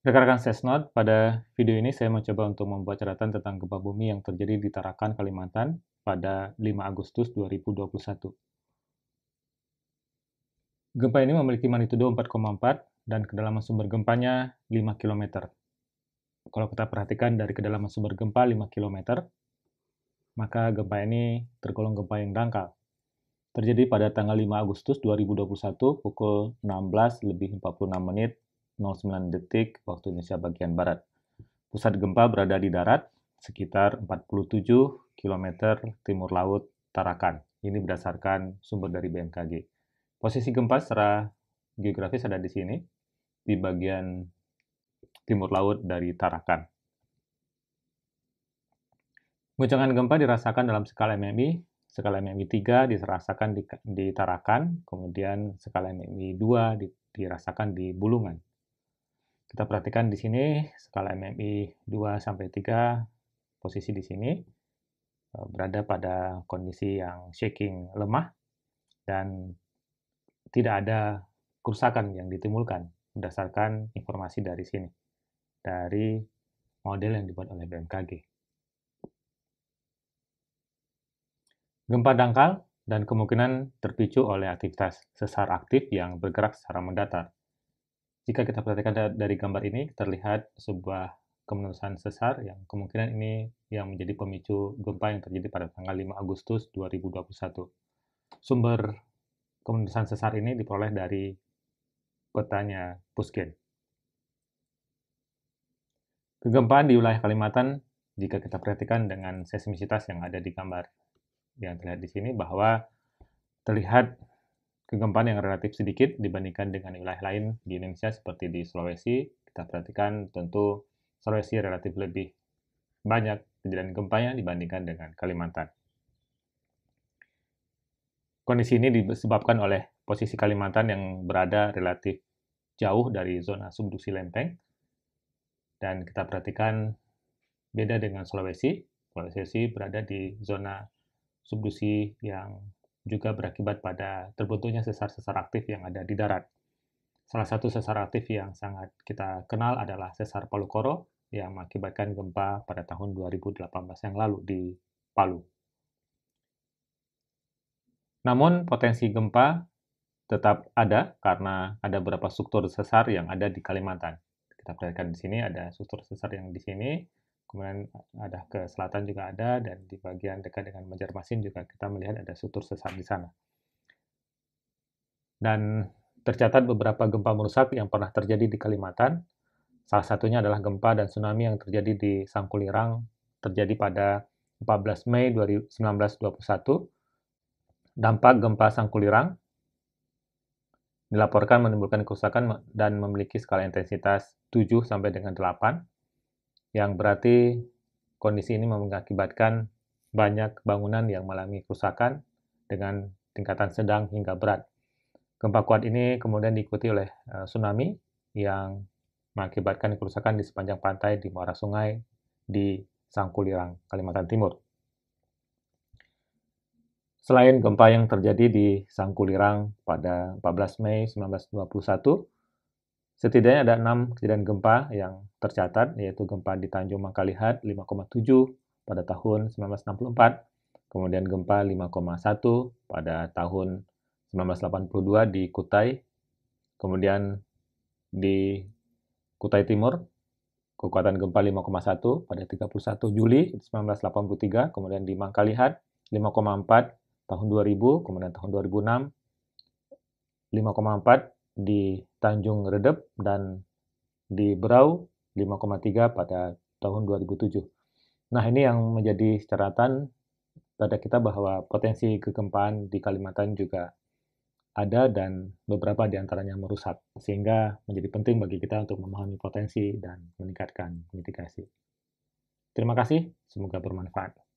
Rekan-rekan Sesnot, pada video ini saya mencoba untuk membuat catatan tentang gempa bumi yang terjadi di Tarakan, Kalimantan pada 5 Agustus 2021. Gempa ini memiliki magnitudo 4,4 dan kedalaman sumber gempanya 5 km. Kalau kita perhatikan dari kedalaman sumber gempa 5 km, maka gempa ini tergolong gempa yang dangkal. Terjadi pada tanggal 5 Agustus 2021 pukul 16:46 waktu Indonesia bagian Barat. Pusat gempa berada di darat sekitar 47 km timur laut Tarakan. Ini berdasarkan sumber dari BMKG. Posisi gempa secara geografis ada di sini, di bagian timur laut dari Tarakan. Guncangan gempa dirasakan dalam skala MMI. Skala MMI 3 dirasakan di Tarakan, kemudian skala MMI 2 dirasakan di Bulungan. Kita perhatikan di sini skala MMI 2 sampai 3, posisi di sini berada pada kondisi yang shaking lemah dan tidak ada kerusakan yang ditimbulkan berdasarkan informasi dari sini, dari model yang dibuat oleh BMKG. Gempa dangkal dan kemungkinan terpicu oleh aktivitas sesar aktif yang bergerak secara mendatar. Jika kita perhatikan dari gambar ini, terlihat sebuah kemenusan sesar yang kemungkinan ini yang menjadi pemicu gempa yang terjadi pada tanggal 5 Agustus 2021. Sumber kemenusan sesar ini diperoleh dari petanya Pusgen. Kegempaan di wilayah Kalimantan, jika kita perhatikan dengan seismisitas yang ada di gambar yang terlihat di sini, bahwa terlihat kegempaan yang relatif sedikit dibandingkan dengan wilayah lain di Indonesia seperti di Sulawesi. Kita perhatikan tentu Sulawesi relatif lebih banyak kejadian gempanya dibandingkan dengan Kalimantan. Kondisi ini disebabkan oleh posisi Kalimantan yang berada relatif jauh dari zona subduksi lempeng. Dan kita perhatikan beda dengan Sulawesi. Sulawesi berada di zona subduksi yang juga berakibat pada terbentuknya sesar-sesar aktif yang ada di darat. Salah satu sesar aktif yang sangat kita kenal adalah sesar Palu Koro yang mengakibatkan gempa pada tahun 2018 yang lalu di Palu. Namun potensi gempa tetap ada karena ada beberapa struktur sesar yang ada di Kalimantan. Kita perhatikan di sini ada struktur sesar yang di sini, kemudian ada ke selatan juga ada, dan di bagian dekat dengan Banjarmasin juga kita melihat ada struktur sesar di sana. Dan tercatat beberapa gempa merusak yang pernah terjadi di Kalimantan. Salah satunya adalah gempa dan tsunami yang terjadi di Sangkulirang, terjadi pada 14 Mei 1921. Dampak gempa Sangkulirang dilaporkan menimbulkan kerusakan dan memiliki skala intensitas 7 sampai dengan 8, yang berarti kondisi ini mengakibatkan banyak bangunan yang mengalami kerusakan dengan tingkatan sedang hingga berat. Gempa kuat ini kemudian diikuti oleh tsunami yang mengakibatkan kerusakan di sepanjang pantai di muara sungai di Sangkulirang, Kalimantan Timur. Selain gempa yang terjadi di Sangkulirang pada 14 Mei 1921, setidaknya ada 6 kejadian gempa yang tercatat, yaitu gempa di Tanjung Mangkalihat 5,7 pada tahun 1964, kemudian gempa 5,1 pada tahun 1982 di Kutai, kemudian di Kutai Timur, kekuatan gempa 5,1 pada 31 Juli 1983, kemudian di Mangkalihat 5,4 tahun 2000, kemudian tahun 2006, 5,4 di Tanjung Redep, dan di Berau 5,3 pada tahun 2007. Nah, ini yang menjadi catatan pada kita bahwa potensi kegempaan di Kalimantan juga ada dan beberapa di antaranya merusak, sehingga menjadi penting bagi kita untuk memahami potensi dan meningkatkan mitigasi. Terima kasih, semoga bermanfaat.